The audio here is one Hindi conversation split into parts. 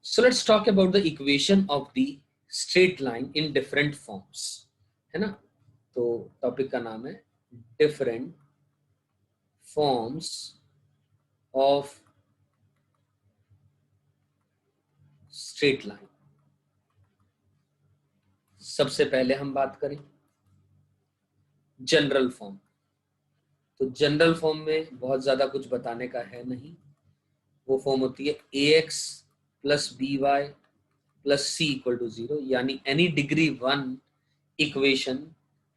So let's talk about the equation of the straight line in different forms, है ना। तो टॉपिक का नाम है different forms of straight line. सबसे पहले हम बात करें जनरल फॉर्म। तो जनरल फॉर्म में बहुत ज्यादा कुछ बताने का है नहीं। वो फॉर्म होती है ax plus b y plus c equal to 0, यानी any degree 1 equation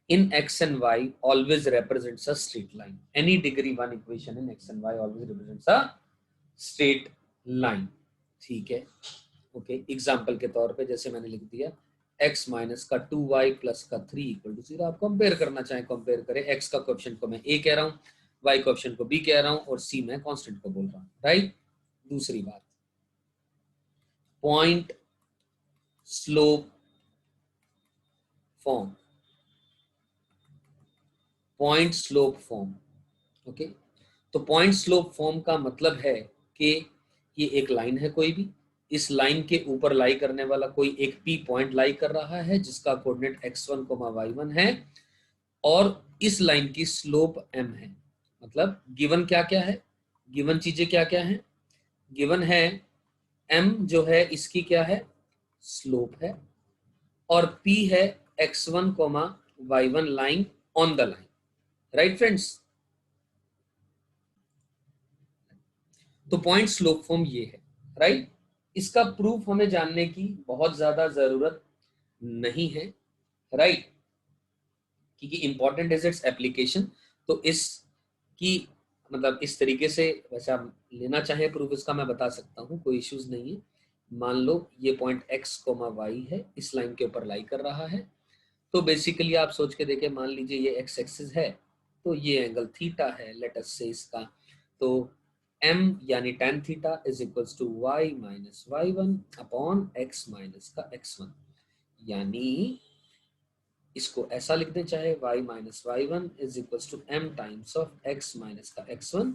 in x and y always represents a straight line. Any degree 1 equation in x and y always represents a straight line. ठीक है, ओके। एग्जाम्पल के तौर पे जैसे मैंने लिख दिया x माइनस का 2y प्लस का 3 इक्वल टू 0। आप कंपेयर करना चाहें कंपेयर करें। x का कोएफिशिएंट को मैं a कह रहा हूँ, y कोएफिशिएंट को b कह रहा हूँ और c मैं कांस्टेंट को बोल रहा हूँ, राइट। दूसरी बात, point slope form. Point slope form, okay. तो पॉइंट स्लोप फॉर्म का मतलब है कि ये एक लाइन है, कोई भी इस लाइन के ऊपर लाई करने वाला कोई एक पी पॉइंट लाई कर रहा है जिसका कोऑर्डिनेट x1, y1 है और इस लाइन की स्लोप m है। मतलब गिवन क्या क्या है, गिवन चीजें क्या क्या है, गिवन है m जो है इसकी क्या है, स्लोप है, और p है x1, y1 line on the line, right friends. तो पॉइंट स्लोप फॉर्म ये है, राइट। इसका प्रूफ हमें जानने की बहुत ज्यादा जरूरत नहीं है, राइट, क्योंकि इंपॉर्टेंट इज इट्स एप्लीकेशन। तो इसकी मतलब इस तरीके से वैसे आप लेना चाहें प्रूफ इसका मैं बता सकता हूं, कोई इश्यूज नहीं है। मान लो ये पॉइंट x, y है, इस लाइन के ऊपर लाई कर रहा है। तो बेसिकली आप सोच के देखें, मान लीजिए ये x एक्सिस है तो ये एंगल थीटा है, लेट अस से इसका। तो m यानी tan theta is equals to y minus y1 upon x minus का x1, यानी इसको ऐसा लिख दें चाहे y minus y1 is equals to m times of x minus का x1।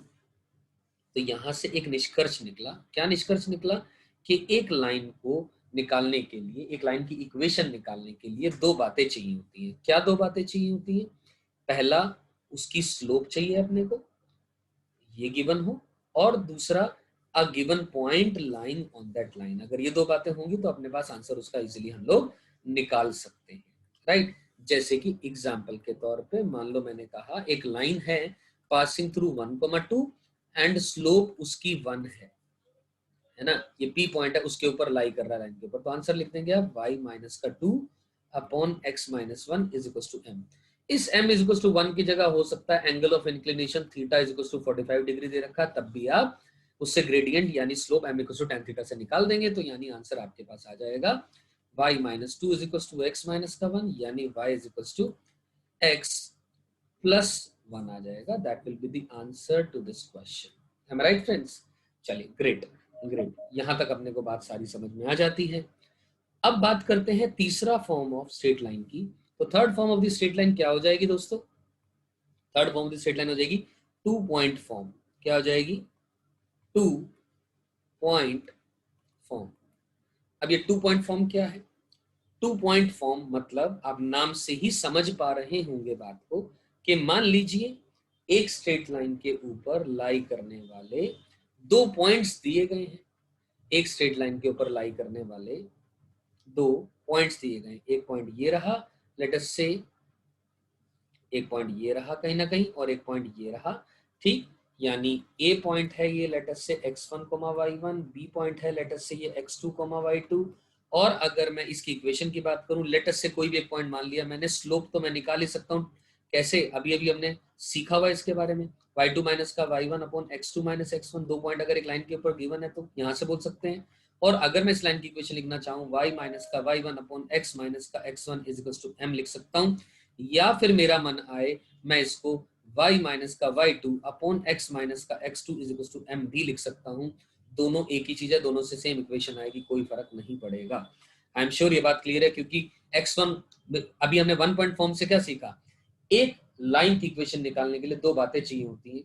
तो यहां से एक निष्कर्ष निकला, क्या निष्कर्ष निकला कि एक लाइन को निकालने के लिए, एक लाइन की इक्वेशन निकालने के लिए दो बातें चाहिए होती हैं। क्या दो बातें चाहिए होती हैं? पहला, उसकी स्लोप चाहिए अपने को, ये गिवन हो, और दूसरा a given point line on that line. अगर ये दो बातें होंगी तो अपने पास आंसर उसका इजीली हम लोग निकाल सकते हैं, राइट। जैसे कि एग्जांपल के तौर पे मान लो मैंने कहा एक लाइन है पासिंग थ्रू 1,2 एंड स्लोप उसकी 1 है ना। ये पी पॉइंट है, उसके ऊपर लाई कर रहा है लाइन के ऊपर। तो आंसर लिख देंगे आप y माइनस का 2 upon x minus 1 is equal to m। इस m इज इक्वल टू 1 की जगह हो सकता है angle of inclination theta is equal to 45 degree दे रखा, तब भी आप उससे ग्रेडियंट यानी slope m equal to tan theta से निकाल देंगे। तो यानी आंसर आपके पास आ जाएगा y minus 2 is equal to x minus का 1, यानी y is equal to x plus 1 आ जाएगा। That will be the answer to this question. Am I right friends? चलिए, ग्रेट ग्रेट, यहां तक अपने को बात सारी समझ में आ जाती है। अब बात करते हैं तीसरा फॉर्म ऑफ स्ट्रेट लाइन की। तो third form of the straight line क्या हो जाएगी दोस्तों? Third form of the straight line हो जाएगी 2 पॉइंट फॉर्म। क्या हो जाएगी? 2 पॉइंट फॉर्म। अब ये 2 पॉइंट फॉर्म क्या है? 2 पॉइंट फॉर्म मतलब आप नाम से ही समझ पा रहे होंगे बात को कि मान लीजिए एक स्ट्रेट लाइन के ऊपर लाई करने वाले 2 पॉइंट्स दिए गए हैं। एक स्ट्रेट लाइन के ऊपर लाई करने वाले 2 पॉइंट्स दिए गए। एक पॉइंट ये रहा, लेट अस से एक पॉइंट ये रहा कहीं ना कहीं, और एक पॉइंट ये रहा, ठीक। यानी ए पॉइंट है ये लेट अस से x1, y1, बी पॉइंट है लेट अस से ये x2, y2। और अगर मैं इसकी इक्वेशन की बात करूं, लेट अस से कोई भी एक पॉइंट मान लिया मैंने, स्लोप तो मैं निकाल ही सकता हूं। कैसे? अभी अभी हमने सीखा हुआ इसके बारे में, y2 माइनस का y1 upon x2 minus x1। 2 point अगर एक लाइन के ऊपर गिवन है तो यहाँ से बोल सकते हैं। और अगर मैं इस लाइन की इक्वेशन लिखना चाहूँ y माइनस का y1 अपॉन x माइनस का x1 is equal to m लिख सकता हूँ। या फिर मेरा मन आए मैं इसको y माइनस का y2 अपॉन x माइनस का x2 is equal to m भी लिख सकता हूँ। दोनों एक ही चीज है, दोनों से सेम इक्वेशन आएगी, कोई फर्क नहीं पड़ेगा। आई एम श्योर ये बात क्लियर है, क्योंकि x1 अभी हमने 1 पॉइंट फॉर्म से क्या सीखा? एक लाइन की इक्वेशन निकालने के लिए दो बातें चाहिए होती हैं।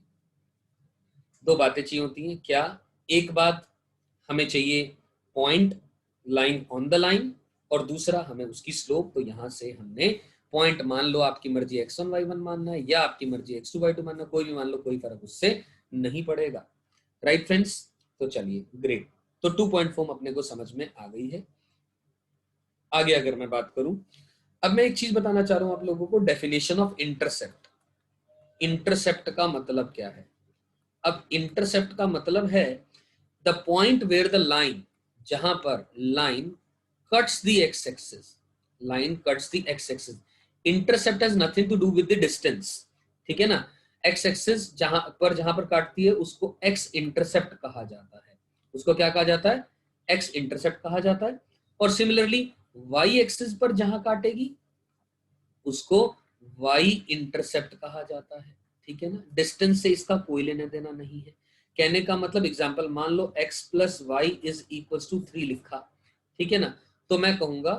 दो बातें चाहिए होती हैं क्या? एक बात हमें चाहिए point line on the line, और दूसरा हमें उसकी स्लोप। तो यहां से हमने पॉइंट, मान लो आपकी मर्जी x1 y1 मानना है या आपकी मर्जी x2 y2 मानना है, कोई भी मान लो, कोई फर्क उससे नहीं पड़ेगा। राइट फ्रेंड्स, तो चलिए ग्रेट। तो 2 पॉइंट फॉर्म अपने को समझ में आ गई है। आगे अगर मैं बात करूं, अब मैं एक चीज बताना चाह रहा हूं आप लोगों को, डेफिनेशन ऑफ इंटरसेप्ट। इंटरसेप्ट का मतलब क्या है? अब इंटरसेप्ट का मतलब है the point where the line, जहां पर line cuts the X axis, line cuts the X axis. Intercept has nothing to do with the distance, ठीक है ना। एक्स एक्सिस जहां पर काटती है उसको एक्स इंटरसेप्ट कहा जाता है। उसको क्या कहा जाता है? एक्स इंटरसेप्ट कहा जाता है। और सिमिलरली वाई एक्सिस पर जहां काटेगी उसको वाई इंटरसेप्ट कहा जाता है, ठीक है ना। डिस्टेंस से इसका कोई लेना देना नहीं है। कहने का मतलब, एग्जांपल मान लो x plus y is equal to 3 लिखा, ठीक है ना। तो मैं कहूंगा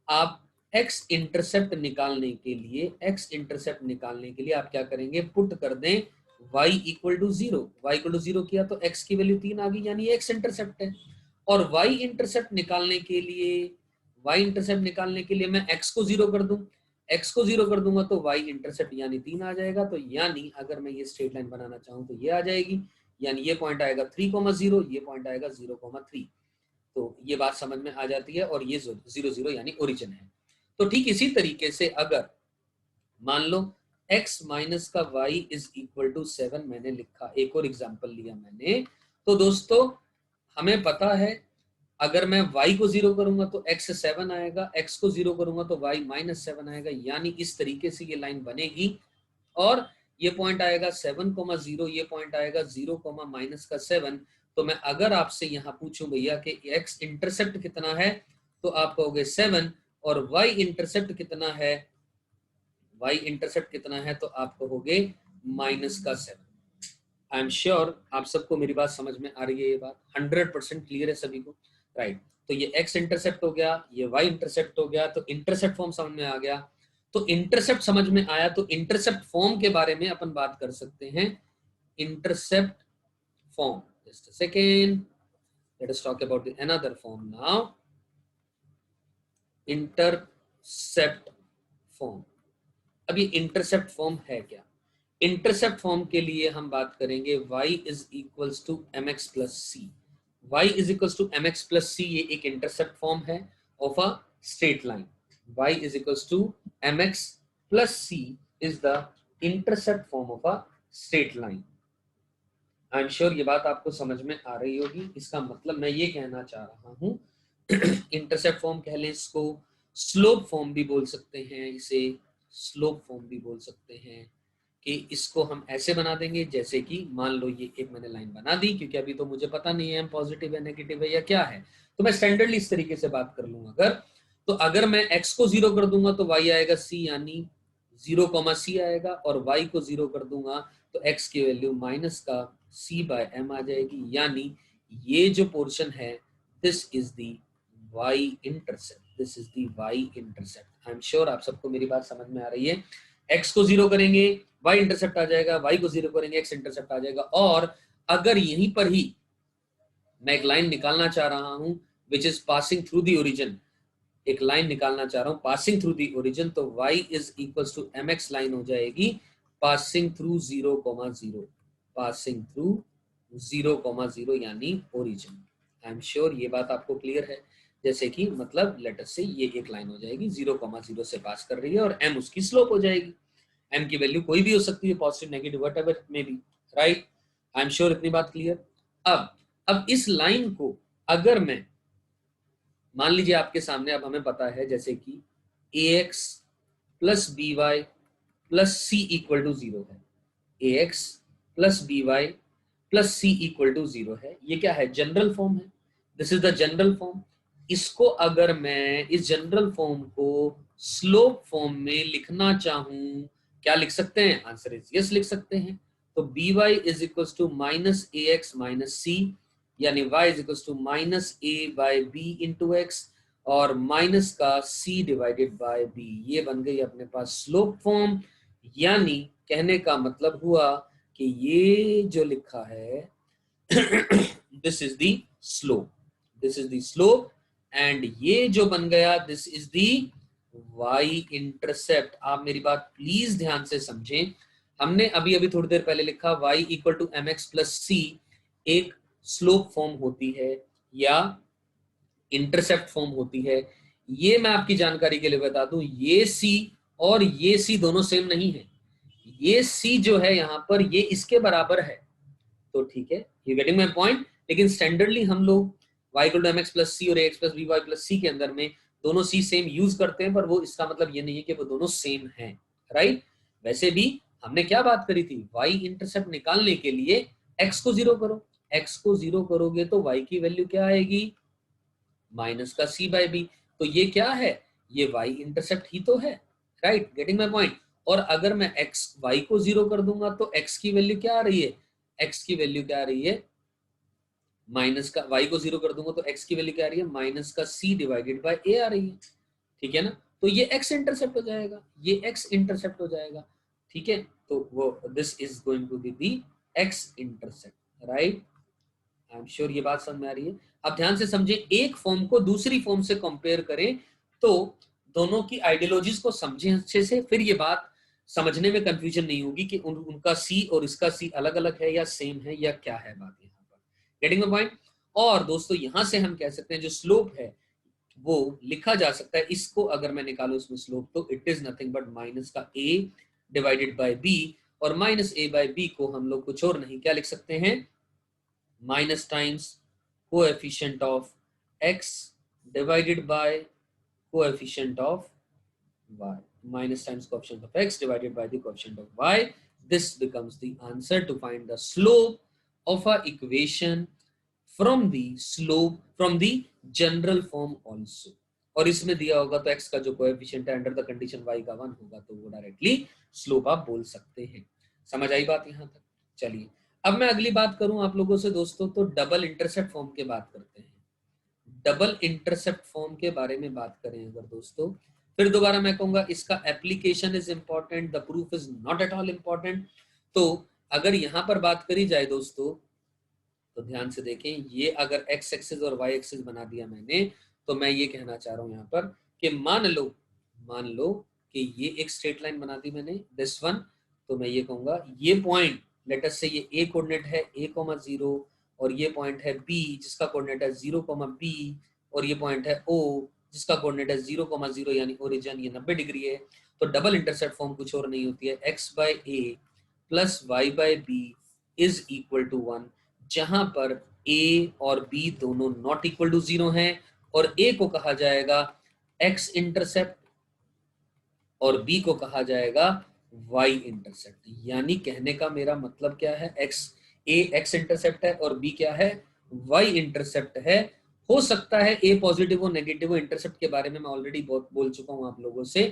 आप x इंटरसेप्ट निकालने के लिए, x इंटरसेप्ट निकालने के लिए आप क्या करेंगे, पुट कर दें y equal to 0। y equal to 0 किया तो x की वैल्यू 3 आ गई, यानी x इंटरसेप्ट है। और y इंटरसेप्ट निकालने के लिए, y इंटरसेप्ट निकालने के लिए मैं x को 0 कर दूं, x को 0 कर दूंगा तो y इंटरसेप्ट यानी 3 आ जाएगा। तो यानी अगर मैं ये स्ट्रेट लाइन बनाना चाहूं तो ये आ जाएगी, यानी ये पॉइंट आएगा 3,0, ये पॉइंट आएगा 0,3। तो ये बात समझ में आ जाती है, और ये 0,0 यानी ओरिजिन है। तो ठीक इसी तरीके से अगर मान लो x माइनस का y इज इक्वल टू 7 मैंने लिखा, एक और एग्जाम्पल लिया मैंने, तो दोस्तों हमें पता है अगर मैं y को 0 करूंगा तो x 7 आएगा, x को 0 करूंगा तो y माइनस 7 आएगा, यानी इस तरीके से ये लाइन बनेगी। और ये पॉइंट आएगा 7,0, ये पॉइंट आएगा 0, माइनस का 7। तो मैं अगर आपसे यहाँ पूछूं भैया कि x इंटरसेप्ट कितना है, तो आप कहोगे 7, और y इंटरसेप्ट कितना है, y इंटरसेप्ट कितना है, तो आप कहोगे माइनस का 7। आई एम श्योर आप सबको मेरी बात समझ में आ रही है, ये बात 100% क्लियर है सभी को, राइट। तो ये x इंटरसेप्ट हो गया, ये y इंटरसेप्ट हो गया, तो इंटरसेप्ट फॉर्म समझ में आ गया। तो इंटरसेप्ट समझ में आया, तो इंटरसेप्ट फॉर्म के बारे में अपन बात कर सकते हैं। Intercept form, just a second, let us talk about another form now. Intercept form, अब ये इंटरसेप्ट फॉर्म है क्या? इंटरसेप्ट फॉर्म के लिए हम बात करेंगे y is equals to mx plus c. y is equals to mx plus c, ये एक इंटरसेप्ट फॉर्म है of a straight line. y is equals to mx plus c is the intercept form of a straight line. I am sure ये बात आपको समझ में आ रही होगी। इसका मतलब मैं ये कहना चाह रहा हूँ इंटरसेप्ट फॉर्म कह लें इसको, स्लोप फॉर्म भी बोल सकते हैं इसे, स्लोप फॉर्म भी बोल सकते हैं कि इसको हम ऐसे बना देंगे जैसे कि मान लो ये एक मैंने लाइन बना दी, क्योंकि अभी तो मुझे पता नहीं है पॉजिटिव है नेगेटिव है या क्या है, तो मैं स्टैंडर्डली इस तरीके से बात कर लूंगा। अगर मैं x को 0 कर दूंगा तो y आएगा c, यानी 0,c आएगा, और y को 0 कर दूंगा तो x की वैल्यू माइनस का c/m आ जाएगी, यानी ये जो पोर्शन है this is the y intercept, this is the y intercept. I am sure आप सबको मेरी बात समझ में आ रही है। x को 0 करेंगे y इंटरसेप्ट आ जाएगा, y को 0 करेंगे x इंटरसेप्ट आ जाएगा। और अगर यहीं पर ही मैं एक लाइन निकालना चाह रहा हूं which is passing through the origin, एक लाइन निकालना चाह रहा हूं पासिंग थ्रू दी ओरिजिन, तो y is equal to mx line हो जाएगी पासिंग थ्रू 0,0, पासिंग थ्रू 0,0 यानी ओरिजिन। आई एम श्योर ये बात आपको क्लियर है। जैसे कि मतलब लेटर से ये एक लाइन हो जाएगी 0,0 से पास कर रही है, और m उसकी स्लोप हो जाएगी। m की वैल्यू कोई भी हो सकती है, positive negative whatever may be, right. I am sure इतनी बात क्लियर। अब इस लाइन को अगर मैं मान लीजिए आपके सामने, अब हमें पता है जैसे कि ax plus b y plus c equal to 0 है, ax plus b y plus c equal to 0 है। ये क्या है? जनरल फॉर्म है, this is the general form. इसको अगर मैं इस जनरल फॉर्म को स्लोप फॉर्म में लिखना चाहूं, क्या लिख सकते हैं? आंसर इज यस लिख सकते हैं। तो b y is equal to minus a x minus c, यानी y is equal to minus a by b into x, और माइनस का c डिवाइडेड बाय b, ये बन गई अपने पास स्लोप फॉर्म। यानी कहने का मतलब हुआ कि ये जो लिखा है this is the slope, this is the slope, and ये जो बन गया this is the y intercept. आप मेरी बात प्लीज ध्यान से समझें, हमने अभी अभी थोड़ी देर पहले लिखा y equal to m x plus c एक स्लोप फॉर्म होती है या इंटरसेप्ट फॉर्म होती है। ये मैं आपकी जानकारी के लिए बता दूं, ये c और ये c दोनों सेम नहीं है। ये c जो है यहाँ पर ये इसके बराबर है, तो ठीक है, यू गेटिंग माय पॉइंट। लेकिन स्टैंडर्डली हम लोग y equal to m x plus c और ax plus b y plus c के अंदर में दोनों c सेम यूज करते हैं, पर वो इसका मतलब ये नहीं है कि वो दोनों सेम हैं, राइट। वैसे भी हमने क्या बात करी थी, y इंटरसेप्ट निकालने के लिए x को जीरो करो, x को जीरो करोगे तो y की वैल्यू क्या आएगी, माइनस का c बाई बी। तो ये क्या है, ये y इंटरसेप्ट ही तो है, राइट, गेटिंग माय पॉइंट। और अगर मैं x y को जीरो कर दूंगा तो x की वैल्यू क्या आ रही है, x की वैल्यू क्या आ रही है, माइनस का, y को जीरो कर दूंगा तो x की वैल्यू क्या आ रही है, माइनस का c डिवाइडेड बाय a आ रही है, ठीक है ना। तो ये x इंटरसेप्ट हो जाएगा, ये x इंटरसेप्ट हो जाएगा, ठीक है। तो वो this is going to be the x intercept, right. I am sure ये बात समझ में आ रही है। अब ध्यान से समझे, एक फॉर्म को दूसरी फॉर्म से कंपेयर करें तो दोनों की आइडियोलॉजीज को समझें अच्छे से, फिर ये बात समझने में कंफ्यूजन नहीं होगी कि उनका सी और इसका सी अलग अलग है या सेम है या क्या है बात यहाँ पर, गेटिंग द पॉइंट। और दोस्तों यहां से हम कह सकते हैं जो स्लोप है वो लिखा जा सकता है, इसको अगर मैं निकालू इसमें स्लोप तो it is nothing but minus का a डिवाइडेड बाय b, और माइनस a बाय b को हम लोग कुछ और नहीं क्या लिख सकते हैं, minus times coefficient of x divided by coefficient of y, minus times coefficient of x divided by the coefficient of y. This becomes the answer to find the slope of a equation from the general form also. और इसमें दिया होगा तो x का जो कोएफिशिएंट है अंडर द कंडीशन y का 1 होगा तो वो डायरेक्टली स्लोप आप बोल सकते हैं। समझ आई बात यहाँ तक। चलिए अब मैं अगली बात करूं आप लोगों से दोस्तों, तो डबल इंटरसेप्ट फॉर्म के बात करते हैं। डबल इंटरसेप्ट फॉर्म के बारे में बात करें अगर दोस्तों, फिर दोबारा मैं कहूंगा इसका application is important, the proof is not at all important. तो अगर यहां पर बात करी जाए दोस्तों तो ध्यान से देखें, ये अगर एक्स एक्सिस और वाई एक्सिस बना दिया मैंने, तो मैं ये कहना चाह रहा हूं यहाँ पर कि मान लो कि ये एक स्ट्रेट लाइन बना दी मैंने दिस वन, तो मैं ये कहूंगा ये पॉइंट लेट अस से ये ए कोऑर्डिनेट है a,0 और ये पॉइंट है बी जिसका कोऑर्डिनेट है 0,b और ये पॉइंट है ओ जिसका कोऑर्डिनेट है 0,0 यानी ओरिजिन ये 90 डिग्री है। तो डबल इंटरसेप्ट फॉर्म कुछ और नहीं होती है, x by a plus y by b is equal to 1, जहां पर a और b दोनों नॉट इक्वल टू 0 हैं और a को कहा जाएगा x इंटरसेप्ट और b को कहा जाएगा y इंटरसेप्ट। यानी कहने का मेरा मतलब क्या है, x इंटरसेप्ट है और b क्या है, y इंटरसेप्ट है। हो सकता है a पॉजिटिव हो नेगेटिव हो, इंटरसेप्ट के बारे में मैं ऑलरेडी बहुत बोल चुका हूं आप लोगों से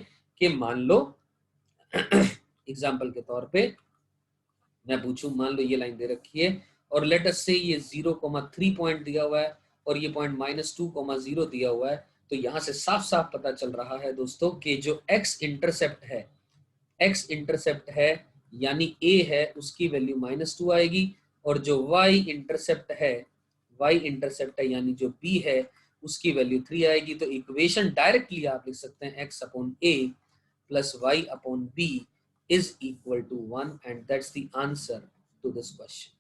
कि मान लो एग्जाम्पल के तौर पे मैं पूछूं, मान लो ये लाइन दे रखी है और लेट अस से ये 0,3 पॉइंट दिया हुआ है और ये पॉइंट -2,0 दिया हुआ है, तो यहां से साफ साफ पता चल रहा है दोस्तों कि जो x इंटरसेप्ट है यानी a है उसकी वैल्यू -2 आएगी और जो y इंटरसेप्ट है यानी जो b है उसकी वैल्यू 3 आएगी। तो इक्वेशन डायरेक्टली आप लिख सकते हैं x upon a plus y upon b is equal to 1 and that's the answer to this question.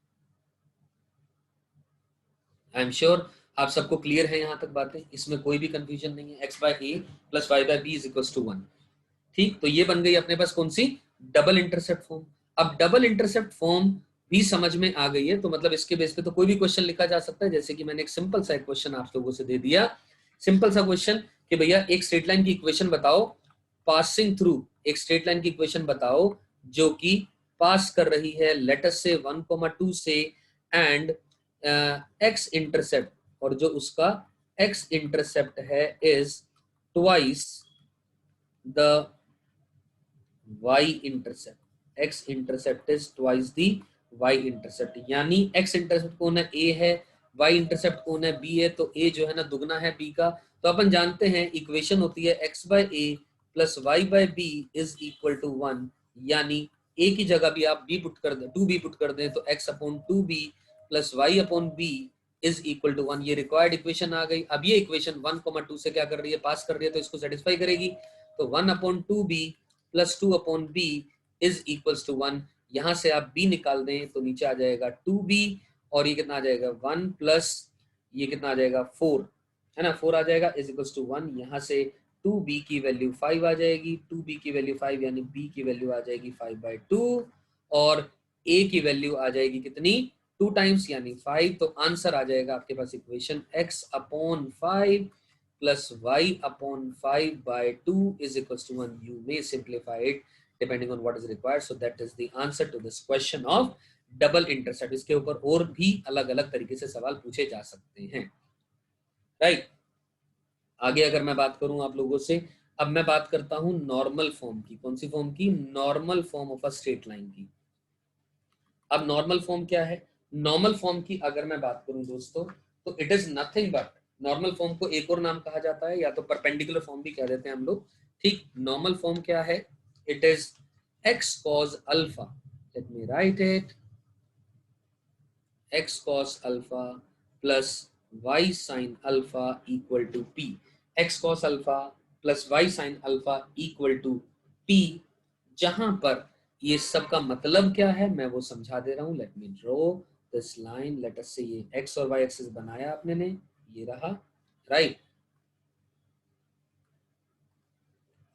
I am sure आप सबको क्लियर है यहाँ तक बातें, इसमें कोई भी कंफ्यूजन नहीं है। x by a plus y by b is equals to 1। ठीक, तो ये बन गई अपने पास कौन सी, डबल इंटरसेप्ट फॉर्म। अब डबल इंटरसेप्ट फॉर्म भी समझ में आ गई है तो मतलब इसके बेस पे तो कोई भी क्वेश्चन लिखा जा सकता है, जैसे कि मैंने एक सिंपल सा क्वेश्चन आप लोगों से दे दिया, सिंपल सा क्वेश्चन कि भैया एक स्ट्रेट लाइन की इक्वेशन बताओ पासिंग थ्रू, एक स्ट्रेट लाइन की इक्वेशन बताओ जो कि पास कर रही है लेटस से 1,2 से एंड x इंटरसेप्ट, और जो उसका x इंटरसेप्ट है is twice the y intercept, x intercept is twice the y intercept. यानी x इंटरसेप्ट कौन है, a है, y इंटरसेप्ट कौन है, b है, तो a जो है ना दुगना है b का। तो अपन जानते हैं इक्वेशन होती है x by a plus y by b is equal to 1, यानी a की जगह भी आप b पुट कर दें, 2b पुट कर दें तो x upon 2b plus y upon b is equal to 1, ये रिक्वायर्ड इक्वेशन आ गई। अब ये इक्वेशन 1,2 से क्या कर रही है, पास कर रही है, तो इसको सेटिस्फाई करेगी। तो 1/2b plus 2/b is equals to 1। यहां से आप b निकाल दें तो नीचे आ जाएगा 2b, और ये कितना आ जाएगा 1 प्लस ये कितना आ जाएगा 4, है ना, 4 आ जाएगा, इज इक्वल्स टू 1। यहाँ से 2b की वैल्यू 5 आ जाएगी, 2b की वैल्यू 5 यानी b की वैल्यू आ जाएगी 5/2, और a की वैल्यू आ जाएगी कितनी, 2 टाइम्स यानी 5। तो आंसर आ जाएगा आपके पास equation x/5 plus y/5/2 is equals to 1. You may simplify it depending on what is required. So that is the answer to this question of double intercept. इसके ऊपर और भी अलग अलग तरीके से सवाल पूछे जा सकते हैं, राइट। आगे अगर मैं बात करूं आप लोगों से, अब मैं बात करता हूं नॉर्मल फॉर्म की। कौन सी फॉर्म की, normal form of a straight line की। अब नॉर्मल फॉर्म क्या है, नॉर्मल फॉर्म की अगर मैं बात करूं दोस्तों, तो it is nothing but, normal form को एक और नाम कहा जाता है, या तो परपेंडिकुलर फॉर्म भी कह देते हैं हम लोग, ठीक। नॉर्मल फॉर्म क्या है, it is x cos alpha, let me write it, x cos alpha plus y sin alpha equal to p। x cos alpha plus y sin alpha equal to p, जहां पर ये सब का मतलब क्या है मैं वो समझा दे रहा हूं। Let me draw this line, late us से ये x और y एक्सिस बनाया आपने ने, ये रहा, राइट।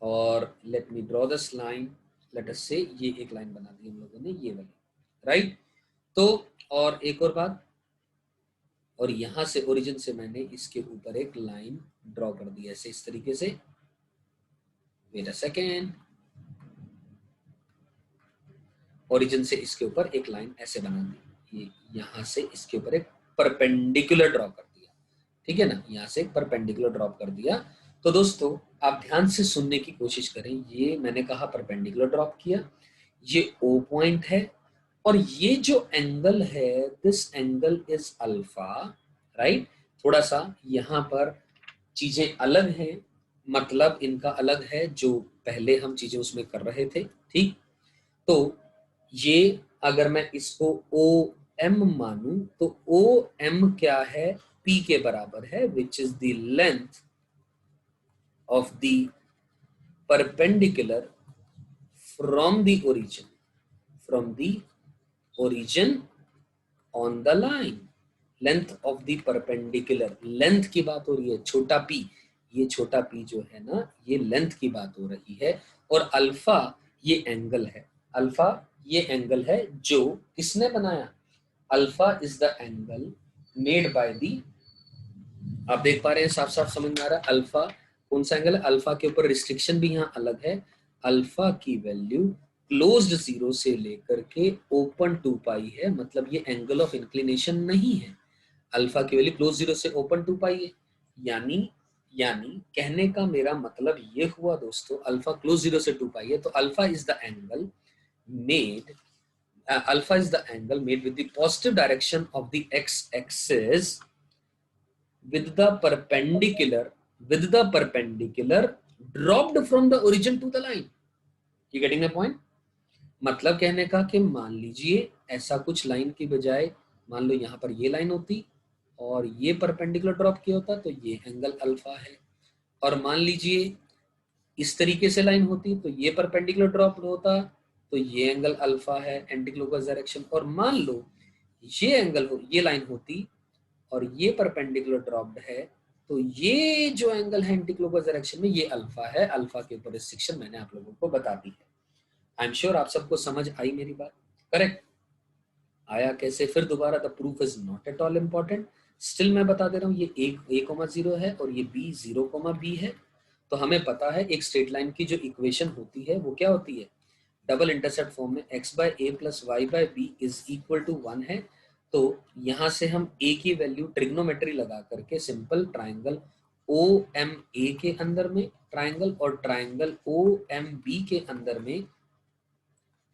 और let me draw this line, late us से ये एक लाइन बना दी हम लोगों ने, ये वाली, राइट। तो और एक और बात, और यहां से ओरिजिन से मैंने इसके ऊपर एक लाइन ड्रॉ कर दी ऐसे, इस तरीके से, वेट अ सेकेंड, ओरिजिन से इसके ऊपर एक लाइन ऐसे बना दी, ये यहां से इसके ऊपर एक परपेंडिकुलर ड्रॉ कर दिया, ठीक है ना, यहां से एक परपेंडिकुलर ड्रॉप कर दिया। तो दोस्तों आप ध्यान से सुनने की कोशिश करें, ये मैंने कहा परपेंडिकुलर ड्रॉप किया, ये O पॉइंट है, और ये जो एंगल है this angle is alpha, right. थोड़ा सा यहाँ पर चीजें अलग हैं, मतलब इनका अलग है, जो पहले हम चीजें उसमें कर रहे थे, ठीक। तो ये अगर मैं इसको ओ एम मानूं तो ओ एम क्या है, पी के बराबर है, which is the length of the perpendicular from the origin, from the origin on the line, length of the perpendicular, length की बात हो रही है, छोटा पी, ये छोटा पी जो है ना, ये लेंथ की बात हो रही है, और अल्फा ये एंगल है, अल्फा ये एंगल है जो किसने बनाया, alpha is the angle made by the, आप देख पा रहे हैं, साफ साफ समझ में आ रहा है, अल्फा कौन सा एंगल है, अल्फा के ऊपर रिस्ट्रिक्शन भी यहाँ अलग है, अल्फा की वैल्यू क्लोज्ड 0 से लेकर के ओपन 2 पाई है, मतलब ये एंगल ऑफ इंक्लिनेशन नहीं है, अल्फा की वैल्यू क्लोज 0 से ओपन 2 पाई है, यानी यानी कहने का मेरा मतलब ये हुआ दोस्तों, अल्फा क्लोज 0 से 2 पाई है, तो alpha is the angle made, alpha is the angle made with the positive direction of the x-axis with the perpendicular dropped from the origin to the line. You getting my point? मतलब कहने का कि मान लीजिए ऐसा कुछ लाइन की बजाय, मान लो यहाँ पर ये लाइन होती और ये परपेंडिकुलर ड्रॉप किया होता तो ये एंगल अल्फा है, और मान लीजिए इस तरीके से लाइन होती तो ये परपेंडिकुलर ड्रॉप होता तो ये एंगल अल्फा है एंटी क्लॉकवाइज डायरेक्शन, और मान लो ये एंगल हो, ये लाइन होती और ये परपेंडिकुलर ड्रॉप्ड है तो ये जो एंगल है एंटी क्लॉकवाइज डायरेक्शन में ये अल्फा है, अल्फा के ऊपर रिस्ट्रिक्शन मैंने आप लोगों को बता दी है। आई एम श्योर आप सबको समझ आई मेरी बात, करेक्ट। आया कैसे फिर दोबारा, the proof is not at all important, still मैं बता दे रहा हूँ, ये a,0 है और ये b 0,b है। तो हमें पता है एक स्ट्रेट लाइन की जो इक्वेशन होती है वो क्या होती है, डबल इंटरसेप्ट फॉर्म में x/a plus y/b is equal to 1 है। तो यहाँ से हम a की वैल्यू ट्रिग्नोमेट्री लगा करके सिंपल ट्राइंगल OMA के अंदर में ट्राइंगल, और ट्राइंगल OMB के अंदर में,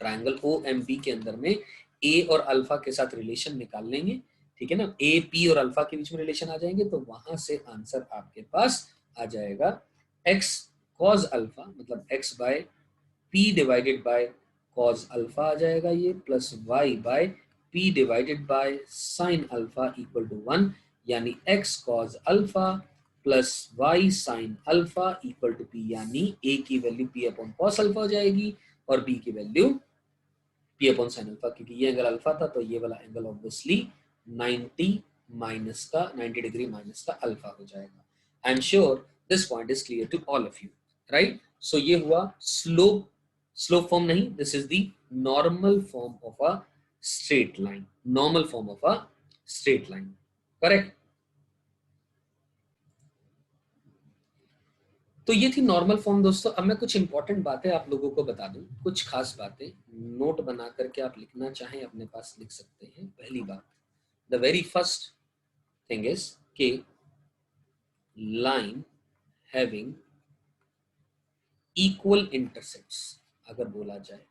ट्राइंगल OMB के अंदर में ए और अल्फा के साथ रिलेशन निकाल लेंगे, ठीक है ना, ए पी और अल्फा के बीच में रिलेशन आ जाएंगे, तो वहां से आंसर आपके पास आ जाएगा x cos अल्फा, मतलब x by p divided by cos alpha आ जाएगा ये, plus y by p divided by sine alpha equal to 1, यानी x cos alpha plus y sine alpha equal to p, यानी a की value p upon cos alpha हो जाएगी और b की value p upon sine alpha, क्योंकि ये एंगल अल्फा था तो ये वाला एंगल ऑब्वियसली 90 डिग्री माइनस का अल्फा हो जाएगा. I am sure this point is clear to all of you, right. So ये हुआ स्लोप फॉर्म नहीं, this is the normal form of a straight line, normal form of a straight line, correct. तो ये थी नॉर्मल फॉर्म दोस्तों. अब मैं कुछ इंपॉर्टेंट बातें आप लोगों को बता दूं, कुछ खास बातें नोट बना करके आप लिखना चाहें अपने पास लिख सकते हैं. पहली बात, the very first thing is कि लाइन हैविंग इक्वल इंटरसेप्ट्स, अगर बोला जाए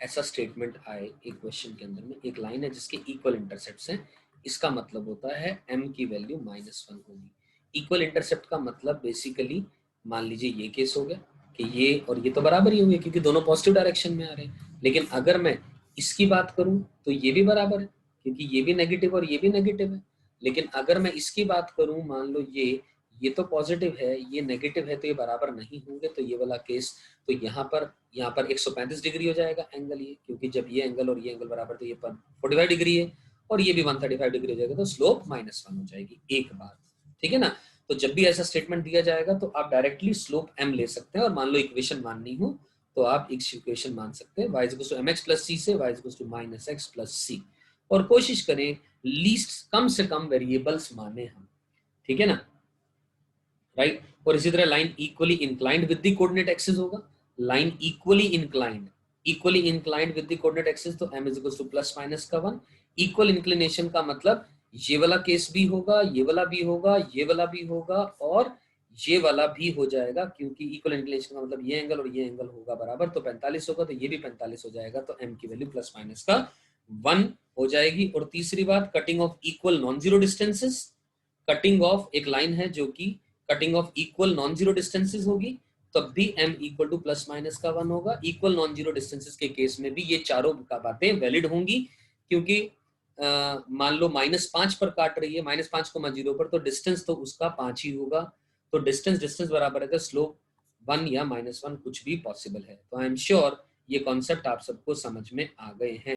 ऐसा स्टेटमेंट आए एक क्वेश्चन के अंदर में, एक लाइन है जिसके इक्वल इंटरसेप्ट्स हैं, इसका मतलब होता है m की वैल्यू -1 होगी. इक्वल इंटरसेप्ट का मतलब बेसिकली मान लीजिए ये केस हो गया कि ये और ये तो बराबर ही होंगे क्योंकि दोनों पॉजिटिव डायरेक्शन में आ रहे हैं. लेकिन अगर मैं इसकी बात करूं तो ये भी बराबर है क्योंकि ये भी नेगेटिव और ये भी नेगेटिव है. लेकिन अगर मैं इसकी बात करूं, मान लो ये तो पॉजिटिव है, ये नेगेटिव है, तो ये बराबर नहीं होंगे. तो ये वाला केस, तो यहाँ पर 135 डिग्री हो जाएगा एंगल ये, क्योंकि जब ये एंगल और ये एंगल बराबर तो ये 45 डिग्री है और ये भी 135 डिग्री हो जाएगा, तो स्लोप -1 हो जाएगी एक बात. ठीक है ना. तो जब भी ऐसा स्टेटमेंट दिया जाएगा तो आप डायरेक्टली स्लोप m ले सकते हैं और मान लो इक्वेशन माननी हो तो आप इक्वेशन मान सकते हैं y = mx + c से y = -x + c, और कोशिश करें लीस्ट कम से कम वेरिएबल्स माने हम. ठीक है ना, राइट. और इसी तरह line equally inclined with the coordinate axis होगा. Line equally inclined with the coordinate axis, तो m = ±1. इक्वल इंक्लिनेशन का मतलब ये वाला केस भी होगा, ये वाला भी होगा, ये वाला भी होगा और ये वाला भी हो जाएगा, क्योंकि इक्वल इंक्लिनेशन का मतलब ये एंगल और ये एंगल होगा बराबर, तो 45 होगा, तो ये भी 45 हो जाएगा. तो m की वैल्यू ±1 हो जाएगी. और तीसरी बात, cutting of equal non zero distances. Cutting of एक लाइन है जो कि cutting of equal non zero distances होगी, तब भी m = ±1 होगा. इक्वल नॉन जीरो डिस्टेंसेस के केस में भी ये चारों का बातें वैलिड होंगी, क्योंकि मान लो -5 पर काट रही है, -5,0 पर, तो डिस्टेंस तो उसका 5 ही होगा. तो डिस्टेंस बराबर है, स्लोप 1 या -1 कुछ भी पॉसिबल है. तो आई एम श्योर ये कॉन्सेप्ट आप सबको समझ में आ गए हैं.